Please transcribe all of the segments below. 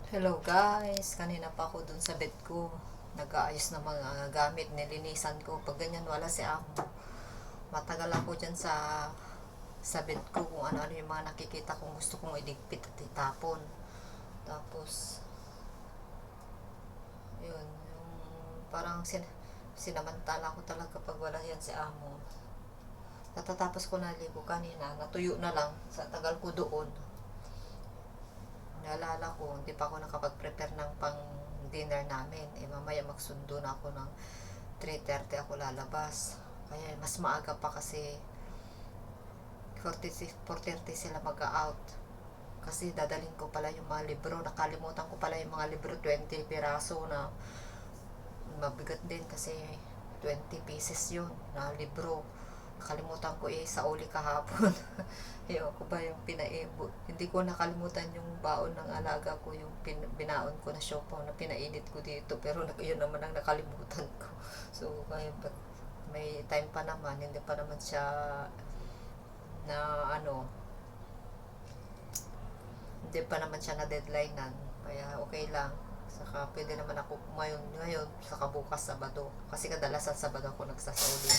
Hello guys, kanina pa ako dun sa bed ko. Nag-aayos ng mga gamit, nilinisan ko. Pag ganyan wala si amo. Matagal ako dyan sa bed ko kung ano-ano yung mga nakikita kong gusto kong iligpit at itapon. Tapos, yun, yung parang sinamantala ko talaga pag wala yan si amo. Natatapos ko na ligo kanina, natuyo na lang sa tagal ko doon. Naalala ko, hindi pa ako nakapag-prepare ng pang dinner namin. Mamaya magsundo na ako ng 3:30 ako lalabas. Kaya mas maaga pa kasi 4:30 sila mag-out. Kasi dadalhin ko pala yung mga libro. Nakalimutan ko pala yung mga libro, 20 piraso na mabigat din kasi 20 pieces yun na libro. Nakalimutan ko sa uli kahapon. Ewan ko ba yung hindi ko nakalimutan yung baon ng alaga ko, yung binaon ko na siopaw na pinainit ko dito, pero yun naman ang nakalimutan ko. So kaya may time pa naman, hindi pa naman siya na hindi pa naman siya na deadlinean, kaya okay lang. Saka pwede naman ako ngayon saka bukas Sabado, kasi kadalasan Sabado ako nagsasauli.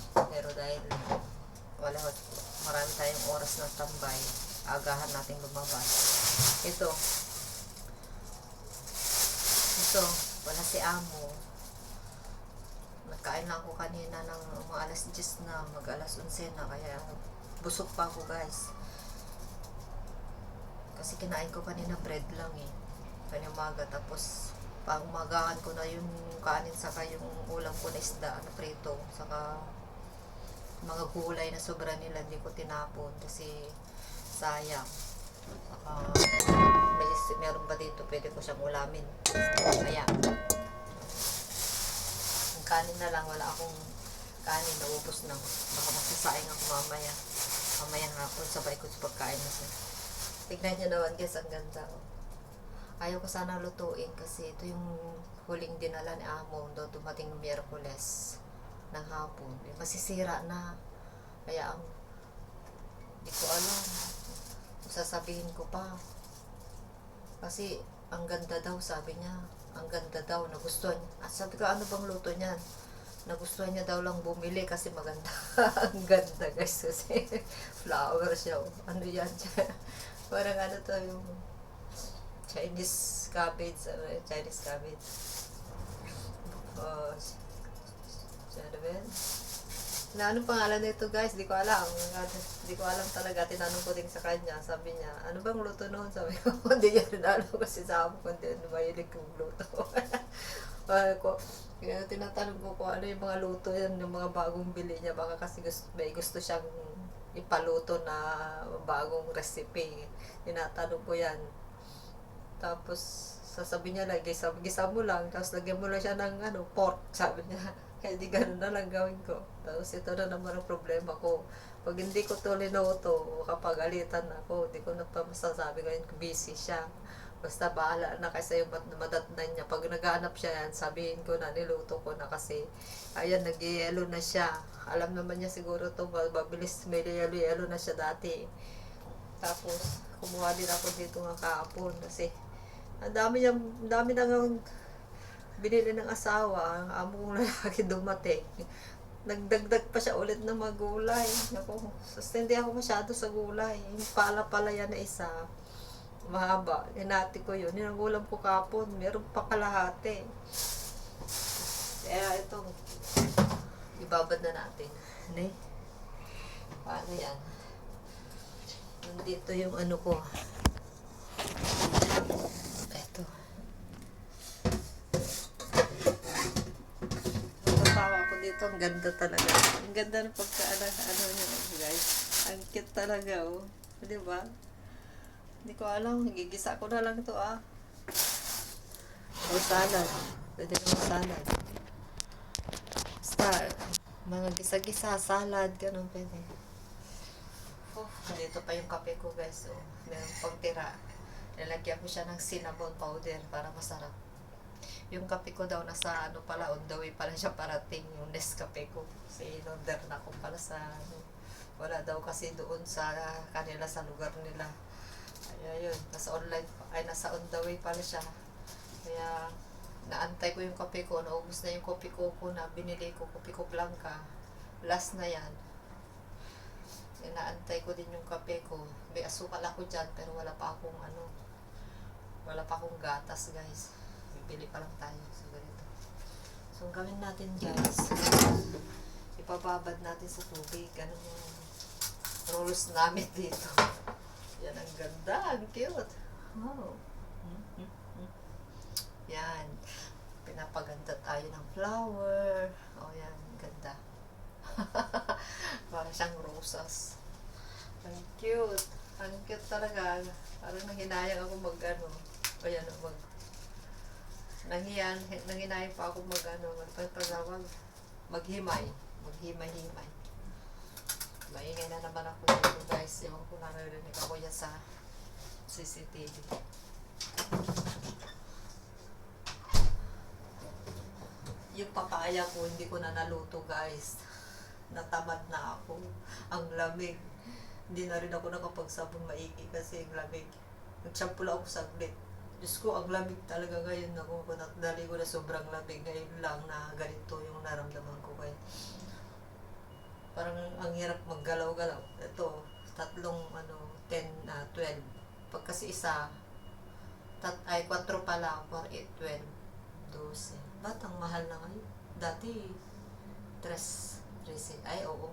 Pero dahil wala, marami tayong oras ng tambay, agahan natin lumabas. Ito, wala si amo. Nagkain lang ako kanina ng mga alas 10 na, mag alas 11 na, kaya busog pa ako guys. Kasi kinain ko kanina bread lang kanyang umaga, tapos pang umagahan ko na yung kanin saka yung ulam ko na isda na prito, saka mga gulay na sobra nila, hindi ko tinapon kasi sayang. Saka meron ba dito pwede ko siyang ulamin, kaya ang kanin na lang. Wala akong kanin, naubos na. Baka magsasaing ako mamayang hapon, sabay ko sa pagkain na siya. Tignan nyo naman guys, ang ganda. Ayaw ko sana lutuin kasi ito yung huling dinala ni amo daw, dumating Miyerkules ng hapon. Masisira na. Kaya hindi ko alam kung sasabihin ko pa. Kasi ang ganda daw, sabi niya. Ang ganda daw, nagustuhan. At sabi ko, ano bang luto niyan? Nagustuhan niya daw lang bumili kasi maganda. Ang ganda guys, kasi flower siya. Ano yan? Parang ano to, yung Chinese cabbage. Chinese cabbage. Oh, ano ba yan? Na anong pangalan nito guys, di ko alam. Di ko alam talaga. Tinanong ko din sa kanya, sabi niya, ano bang luto noon? Sabi ko, hindi niya rin alam kasi sa ako kundi mahilig kong luto. Ko, kaya tinatanong ko kung ano yung mga luto yan, yung mga bagong bili niya. Baka kasi may gusto siyang ipaluto na bagong recipe. Tinatanong ko yan. Tapos sasabihin niya, gisa mo lang, tapos lagyan mo lang siya ng pork, sabi niya. Kaya di ganun na lang gawin ko. Tapos ito na naman ang problema ko. Pag hindi ko to linuto, kapagalitan ako, hindi ko na pa masasabi ngayon, busy siya. Basta bahala na kasi yung madatnan niya. Pag naghanap siya yan, sabihin ko na niluto ko na kasi ayan, nag-yelo na siya. Alam naman niya siguro to, mabilis may yelo na siya dati. Tapos kumuha din ako dito nga kahapon kasi ang dami na nga binili ng asawa. Ang amo kong lalaki dumating, nagdagdag pa siya ulit ng mga gulay. Naku, hindi ako masyado sa gulay. Yung pala yan na isa, mahaba, hinati ko yun. Yung ulam ko kapon, meron pa kalahati. Kaya ito, ibabad na natin. Paano yan? Nandito yung ano ko. Ito. Natawa ko dito. Ang ganda talaga. Ang ganda ng pagka-ano nyo guys. Ang cute talaga Diba? Hindi ko alam. Gigisa ko na lang ito O salad. Pwede naman salad. Basta, mga gisa-gisa, salad, ganun pwede. Dito pa yung kape ko guys. Meron pang tira. Nilagyan ko siya ng cinnamon powder para masarap. Yung kape ko daw nasa pala, on the way pala siya parating, yung Nescafe ko. Kasi in-order na ko pala wala daw kasi doon sa kanila sa lugar nila. Kaya yun, nasa online pa. ay nasa on the way pala siya. Kaya naantay ko yung kape ko, naubos na yung kopi ko na binili ko, kopi ko blanca. Last na yan. Kaya naantay ko din yung kape ko. May asukal ako dyan, pero wala pa akong gatas guys. Bibili pa lang tayo. So ganito. So ang gawin natin guys, ipababad natin sa tubig. Ganun yung rules namin dito. Yan, ang ganda, ang cute. Wow. Yan. Pinapaganda tayo ng flower. Oh, yan. Ganda. Parang siyang rosas. Ang cute. Ang cute talaga. Parang nanghinayang ako o yan, nanghinayang pa ako maghimay. Maghimay-himay. Maingay na naman ako dito guys. Ewan ko naririnig ako yan sa CCTV. Yung papaya ko, hindi ko na naluto guys. Natamad na ako. Ang lamig. Hindi na rin ako nakapagsabong maigi kasi ang lamig. Nag-shampoo lang ako saglit. Diyos ko, ang lamig talaga ngayon. Dali ko na sobrang lamig. Ngayon lang na ganito yung naramdaman ko. Kaya parang ang hirap maggalaw-galaw. Ito, 3, 10, 12. Pag kasi isa, 4 pala, 4, 8, 12, 12. Ba't ang mahal na ngayon? Dati, 13, ay oo,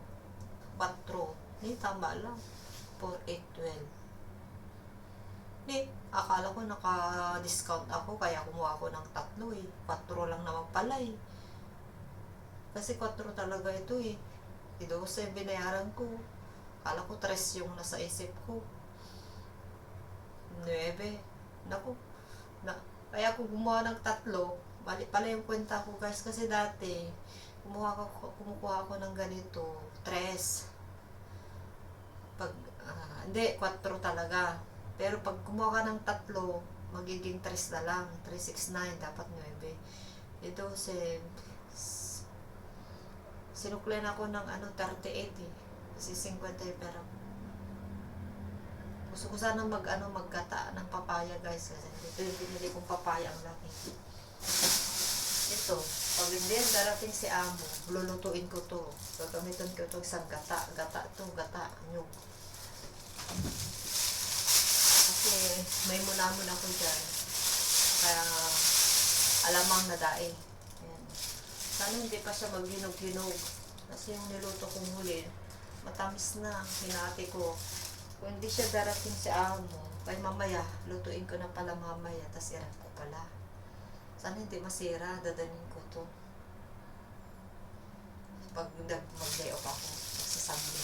4. Hindi, tama lang. 4, 8, 12. Hindi, akala ko naka-discount ako, kaya kumuha ako ng 3 eh. 4 lang naman pala eh. Kasi 4 talaga ito eh. 12 binayaran ko. Akala ko 3 yung nasa isip ko. 9. Naku. Kaya kung gumawa ng 3, bali pala yung kwenta ko guys. Kasi dati, kumukuha ako ng ganito, 3. Hindi, 4 talaga. Pero pag gumawa ka ng 3, magiging 3 na lang. 3, 6, 9. Dapat 9. Ito, sinuklen ako ng 38 eh. Kasi 50 yung pera ko. Gusto ko sana magkata ng papaya guys. Kasi ito yung pinili kong papaya ang laki. Ito, pag hindi yan darating si Amo, lulutuin ko to. Gagamitin ko to isang gata. Gata to, gata. Nyug. Kasi may munamon ako dyan. Kaya alamang na daing. Sana hindi pa siya maghinog-hinog. Kasi yung niluto kong huli, matamis na. Hinati ko. Kung hindi siya darating si Amo, kaya mamaya, lutuin ko na pala mamaya, tas irap ko pala. Sana hindi masira, dadanin ko to. Pag mag-day off ako, magsasabli.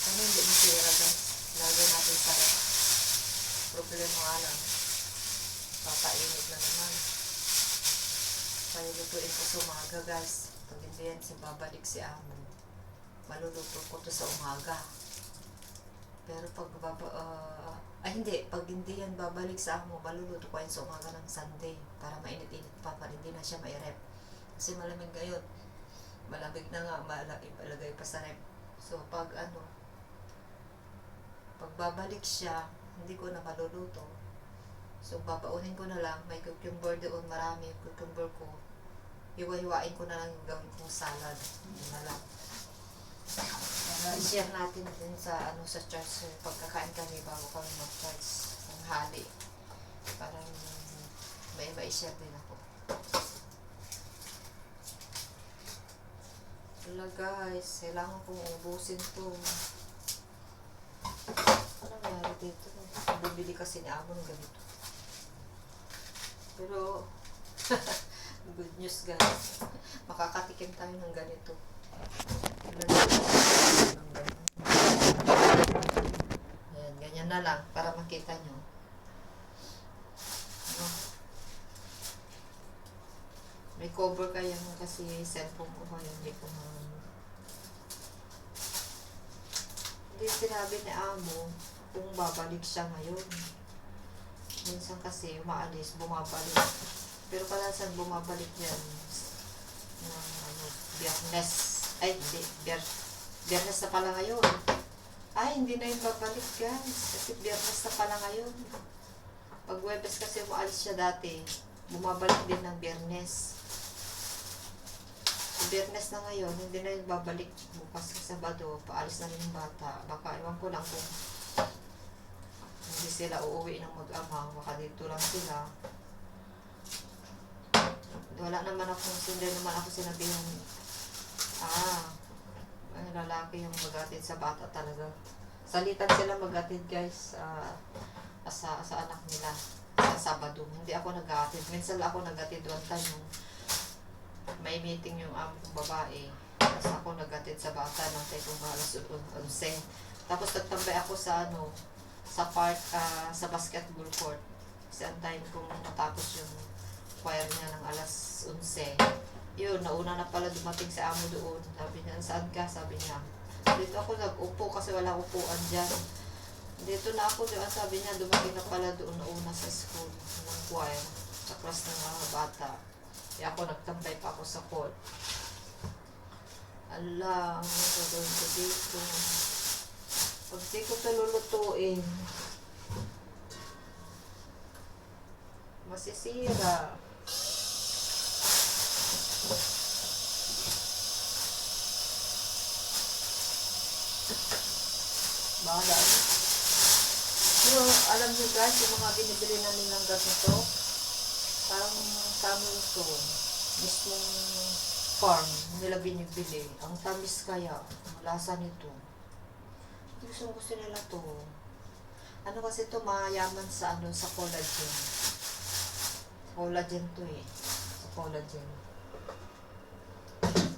Sana hindi masira guys. Lagay natin sa rep. Problema nga lang. Papainit na naman. Kaya lutuin ko sa umaga guys. Pag hindi yan babalik si Amo, maluluto ko to sa umaga. Pero pag pag hindi yan babalik sa Amo, maluluto ko yan sa umaga ng Sunday para mainit-init pa hindi na siya mai-rep. Kasi malamig ngayon. Malamig na nga, ilagay pa sa rep. So pag pag babalik siya, hindi ko na maluluto. So, babaunin ko na lang. May cucumber doon. Marami yung cucumber ko. Hiwa-hiwain ko na lang yung gawin kong salad. Yun na lang. I-share natin din sa church. Pagkakain kami bago kami mag-church. Ang hali. Parang may i-share din ako. Wala guys. Kailangan kong ubusin to. Ano nangyari dito? Bumili kasi ni Amo ng ganito. Pero, good news guys. Makakatikim tayo ng ganito. Ayan, ganyan na lang para makita nyo. May cover kaya kasi cellphone ko ngayon. Hindi sinabi ni Amo kung babalik siya ngayon. Minsan kasi umaalis, bumabalik. Pero kadalasan bumabalik yan ng Biyernes. Ay, hindi. Biyernes na pala ngayon. Ay, hindi na yung babalik guys. Kasi Biyernes na pala ngayon. Pag Webes kasi umaalis siya dati, bumabalik din ng Biyernes. Biyernes na ngayon, hindi na yung babalik. Bukas sa Sabado, paalis na rin yung bata. Baka ewan ko lang kung hindi sila uuwi ng mag-ama. Baka dito lang sila. Wala naman ako sinabihan. Ay, lalaki yung magatid sa bata talaga. Salitan sila magatid guys sa anak nila sa Sabado. Hindi ako nag-atid. Minsan lang ako nag-atid one time yung may meeting yung amo kong babae. Tapos ako nag-atid sa bata ng kung alas 11. Tapos nagtambay ako sa sa basketball court. Kasi antayin kong matapos yung choir niya ng alas 11. Yun, nauna na pala dumating si amo doon. Sabi niya, saan ka? Sabi niya, dito ako nag-upo kasi wala upuan dyan. Dito na ako doon. Sabi niya, dumating na pala doon nauna sa school ng choir. Sa class ng mga bata. Kaya ako nagtambay pa ako sa court. Ala, ano gagawin ko dito? Pag di ko ito lulutuin, masisira. Bahala. Pero alam niyo guys, yung mga binibili namin ng ganito, parang sa amin ito, mismong farm nila binibili. Ang tamis kaya, ang lasa nito. Gusto nila to. Ano kasi to, mayaman sa sa collagen. Collagen to eh. Sa collagen.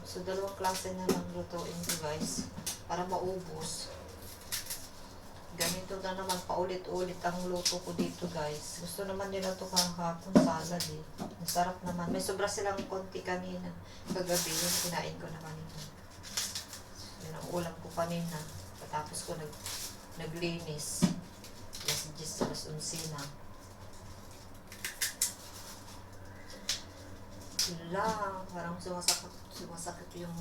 So, dalawang klase na lang lutuin ko guys. Para maubos. Ganito na naman paulit-ulit ang luto ko dito guys. Gusto naman nila ito kahapon salad eh. Masarap naman. May sobra silang konti kanina. Kagabi yun, kinain ko na kanina. Yun ang ulam ko kanina. Tapos ko naglinis. Alas 11 na. Lang, parang sumasakit yung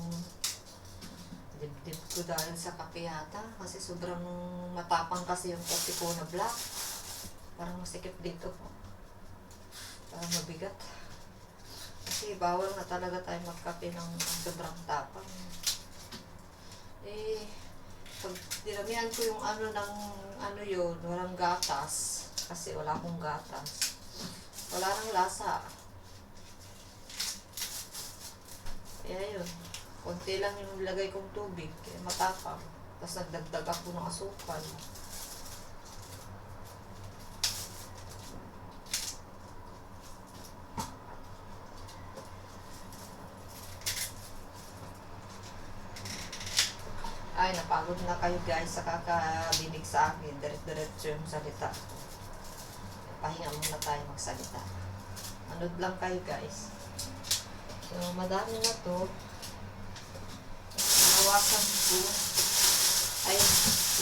dibdib ko dahil sa kape yata. Kasi sobrang matapang kasi yung kopi ko na black. Parang masikip dito po. Parang mabigat. Kasi bawal na talaga tayo magkape ng sobrang tapang. Pag dinamihan ko yung yun, walang gatas. Kasi wala akong gatas. Wala nang lasa. Kaya yun. Konti lang yung nilagay kong tubig. Kaya matapang. Tapos nagdagdag ako ng asukal. Ay, napagod na kayo guys sa kakadinig sa akin. Diretso yung salita. Pahinga muna tayo magsalita. Manood lang kayo guys. So, madami na to. Nawasan ko. Ay,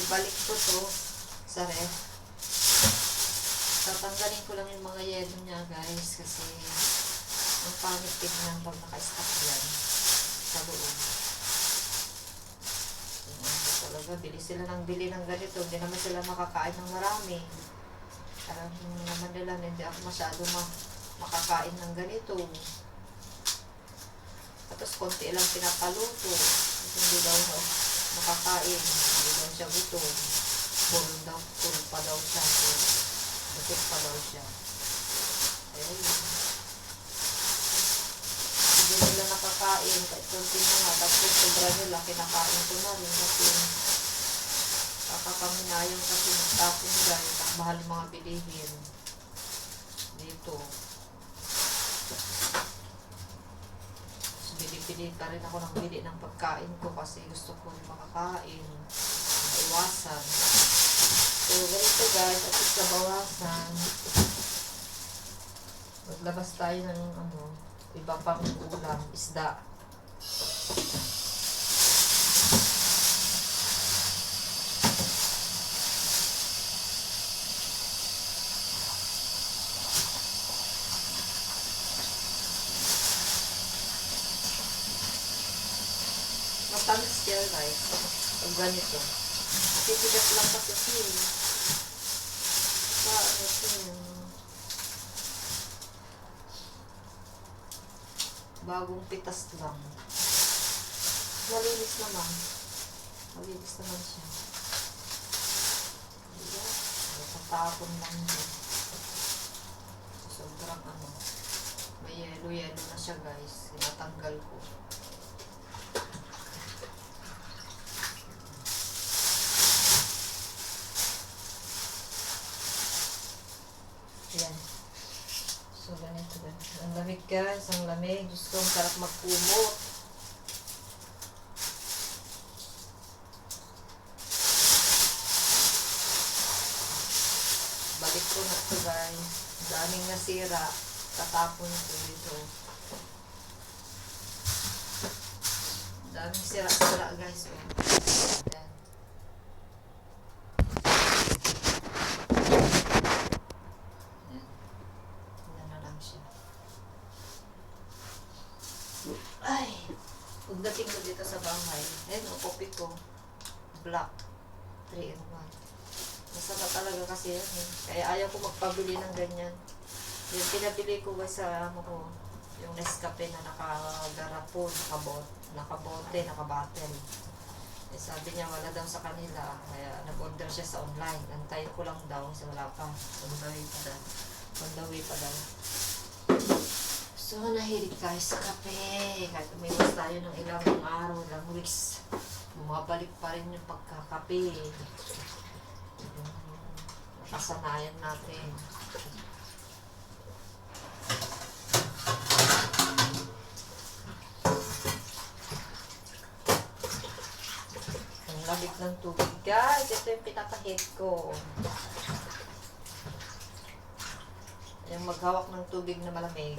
ibalik ko to sa ref. Tatanggalin ko lang yung mga yelo niya guys. Kasi, ang pangit tignan pag naka-stack yan sa loob. Talaga, bili ng ganito. Hindi naman sila makakain ng marami. Alam naman nila na hindi ako masyado makakain ng ganito. Tapos konti lang pinapaluto. Hindi daw makakain. Hindi daw siya gutom. Full pa daw siya. Gutom pa daw siya. Ayun. Hindi nila nakakain. Kahit konti na nga. Tapos sobra nila, kinakain ko na rin. Kasi kakapaminayong kasi magtapon guys. Mahal mga bilihin. Dito. Bili pa rin ako ng bili ng pagkain ko kasi gusto ko makakain. Maiwasan. So, ganito guys. At least nabawasan. Maglabas tayo ng iba pang ulam. Isda. Matamis siya guys. Pag ganito. Titigas lang kasi siya. Ano siya. Bagong pitas lang. Malinis naman. Malinis naman siya. Ayan. Tatapon lang din. Sobrang ano. May yelo-yelo na siya guys. Tinatanggal ko. Ayan. So, ganito guys. Ang lamig guys. Ang lamig. Gusto ang sarap magkumot. Balik ko na ito guys. Daming nasira. Tatapon ko dito. Daming sira-sira guys. Ayan. Ay, pagdating ko dito sa bahay, ayun, ang kopi ko, black, 3-in-1. Masarap talaga kasi yan eh. Kaya ayaw ko magpabili ng ganyan. Yung pinabili ko guys sa amo ko, yung Nescafe na nakagarapon, nakabote, nakabattle. Eh, sabi niya wala daw sa kanila, kaya nag-order siya sa online. Antayin ko lang daw, kasi wala pa. On the way pa daw. So, nahilig tayo sa kape. Kahit umiwas tayo ng ilang araw, ilang weeks, bumabalik pa rin yung pagkakape. Nakasanayan natin. Ang lamig ng tubig, guys. Ito yung pinaka-hit ko. Yung maghawak ng tubig na malamig.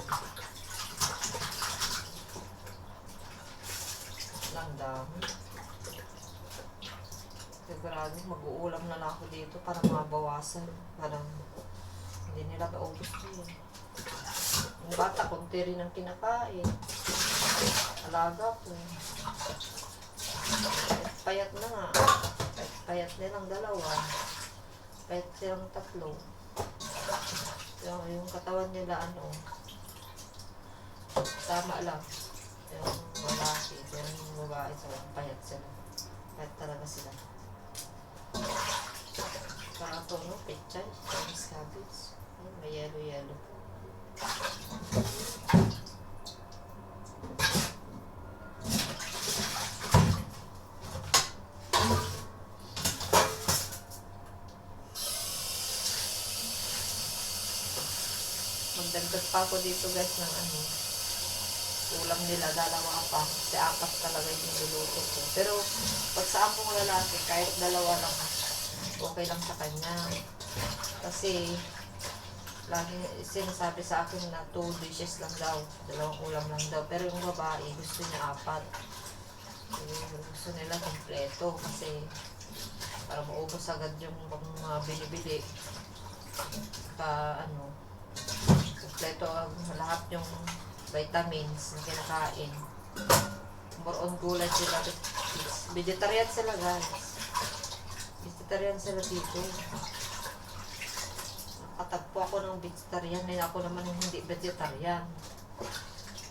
Lang dami. Sigurado mag-uulam na lang ako dito para mabawasan. Parang hindi nila maubos yun. Yung bata, konti rin ang kinakain. Alaga po. Payat na nga. Payat nilang dalawa. Payat silang 3. Yung katawan nila ano, tama lang. Yung lalaki, pero yung babae sila, payat sila. Payat talaga sila. Para ito, no? Pechay, Chinese cabbage. Ay, may yellow-yellow. Magdagdag pa ako dito guys ng ano, ulam nila, dalawa pa. Kasi 4 talaga yung niluluto ko. Pero pag sa among lalaki, kahit 2 lang, okay lang sa kanya. Kasi laging sinasabi sa akin na 2 dishes lang daw, 2 ulam lang daw. Pero yung babae, gusto niya 4. Gusto nila kompleto kasi para maubos agad yung mga binibili. Ano, kompleto ang lahat yung vitamins na kinakain. More on gulay sila. Vegetarian sila guys. Vegetarian sila dito. Nakatagpo ako ng vegetarian. May ako naman hindi vegetarian.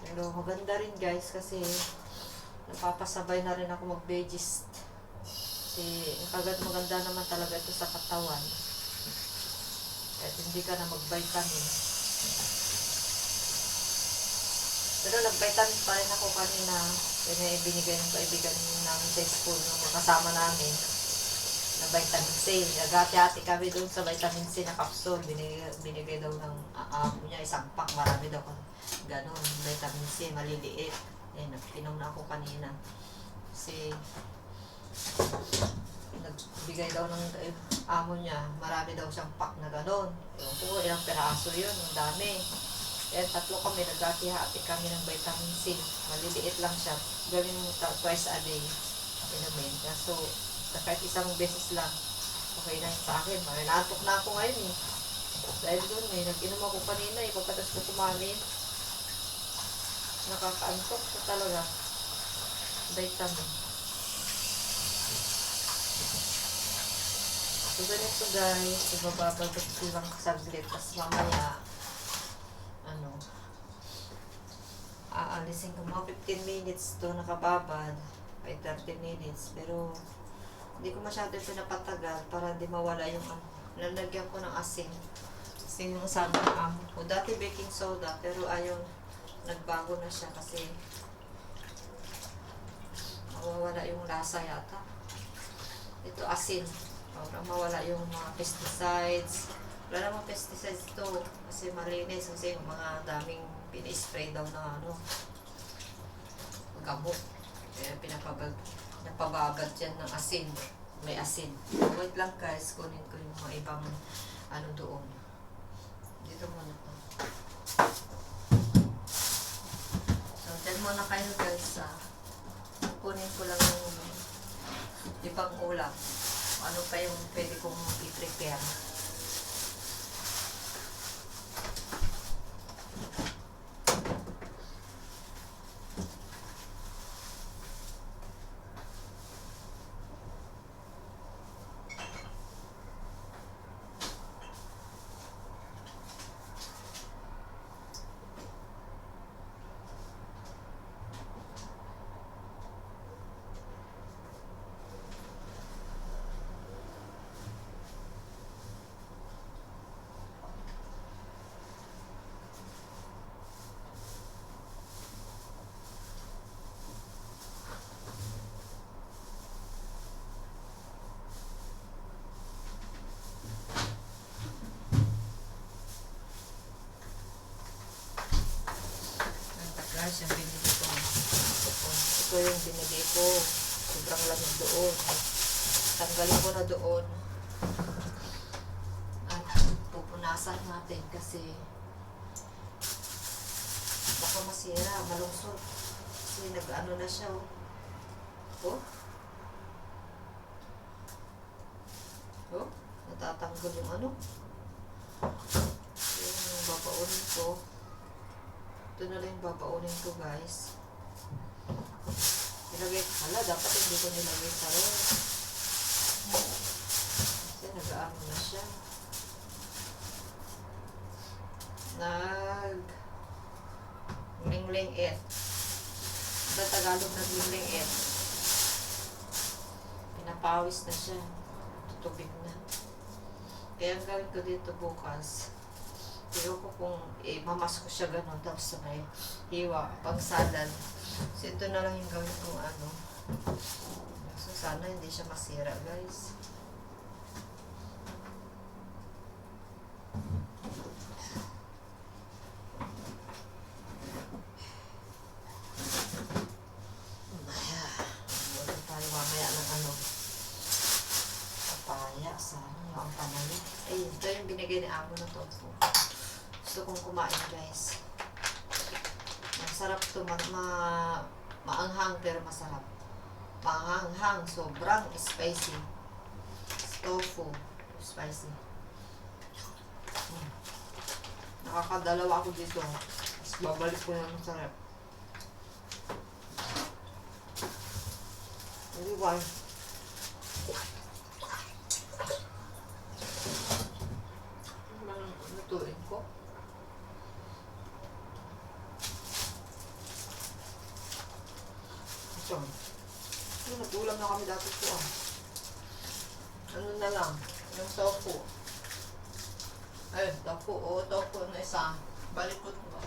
Pero maganda rin guys kasi napapasabay na rin ako mag-veggies. Kasi kagad maganda naman talaga ito sa katawan. Kahit hindi ka na mag-vitamin. Pero nag-vitamin pa rin ako kanina. Kaya binigay ng kaibigan namin sa school nung kasama namin na vitamin C. Nagati-ati kami doon sa vitamin C na capsule. Binigay daw ng niya 1 pack. Marami daw ganon. Vitamin C, maliliit. Eh, nagpinom na ako kanina. Kasi nagbigay daw ng amo niya. Marami daw siyang pack na ganon. Ewan ko, ilang peraso yun. Ang dami. Kaya 3 kami, nagkati-hati kami ng vitamin C. Maliliit lang siya. Gawin mo twice a day. Inumin. So, kahit 1 beses lang, okay na yun sa akin. Naantok na ako ngayon eh. Dahil doon eh, nag-inom ako kanina eh. Pagkatas ko kumain, nakakaantok ko talaga. Vitamin. So, ganito guys. Ibababagod ko lang saglit. Tapos mamaya, Alising ko mga 15 minutes to nakababad. Ay 30 minutes. Pero hindi ko masyado pinapatagal para hindi mawala yung ano. Lalagyan ko ng asin. Kasi yung sabi ng amo ko. Dati baking soda pero ayaw. Nagbago na siya kasi mawawala yung lasa yata. Ito asin. Para mawala yung mga pesticides. Wala namang pesticides ito. Kasi malinis. Kasi yung mga daming pina-spray daw na ano. Gamot. Kaya napababad dyan ng asin. May asin. Wait lang guys. Kunin ko yung mga ibang ano doon. Dito muna to. So, dyan muna kayo guys sa kunin ko lang yung ibang ulam. Ano pa yung pwede kong i-prepare. Guys, yung binili ko. Ito yung binili ko. Sobrang lamig doon. Tanggalin ko na doon. At pupunasan natin kasi baka masira, malungsod. Kasi nag-ano na siya. Oh. Oh. Natatanggal yung ano. Yung babaunin ko. Ito na lang yung babaunin ko guys. Nilagay, dapat hindi ko nilagay sa rin. Kasi nag-aamo na siya. Lingling-et. Sa Tagalog nag-lingling-et. Pinapawis na siya. Tutubig na. Kaya ang gawin ko dito bukas, pero ko kung mamas ko siya ganun, tapos sabay hiwa, pang salad. So ito na lang yung gawin kong ano. So sana hindi siya masira guys. Wala tayo mamaya ng ano. Papaya, sana ang panalo. Ay, ito yung binigay ni amo na to. Gusto kong kumain guys. Masarap to, maanghang pero masarap. Maanghang, sobrang spicy. Tofu, spicy. Nakakadalawa ako dito. Tapos babalik ko na ng sarap. Hindi ba? Lutuin ko. Ito. Nag-ulam na kami dati po. Ano na lang? Yung tofu. Ay, tofu. O, tofu na isa. Balikot mo.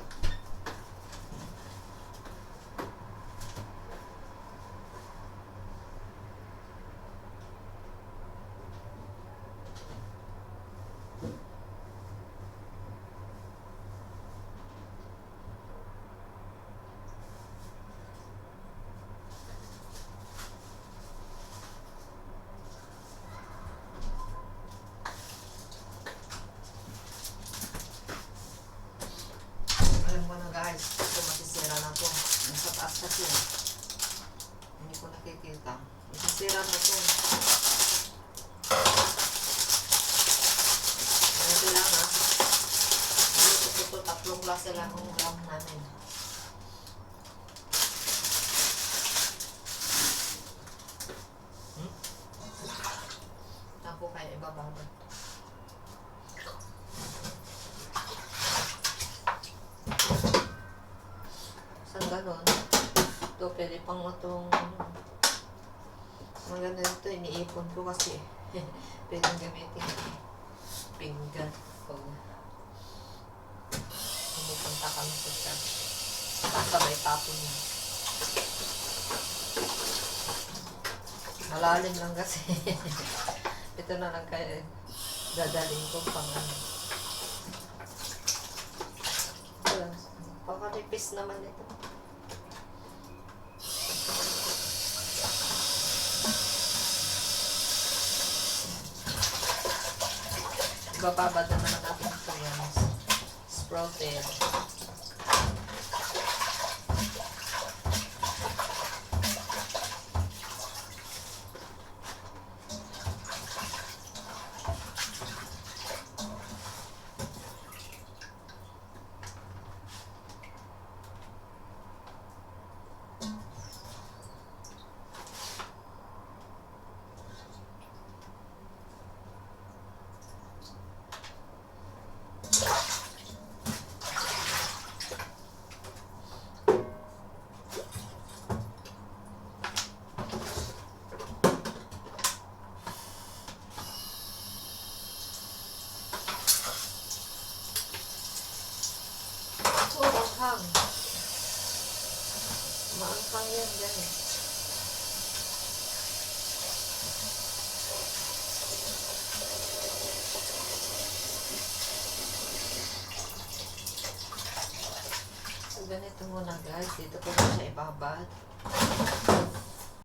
Guys, ito masisira na to. Nasa taas kasi. Hindi ko nakikita. Masisira na to. Ito lang ha. Ito 3 klase lang ang ulam namin. Ako kaya ibababad. Sandali. ganun. Ito, pwede pang itong mga ganito, iniipon ko kasi pwedeng gamitin pinggan pag pumupunta kami sa shop. Kasabay tapon na. Malalim lang kasi. Ito na lang kaya dadaling ko pang ano. Pakalipis naman ito. Bababad na naman natin ito yan. Sprouted. Maanghang. Maanghang yan, guys. So, ganito muna, guys. Dito ko na siya ibabad.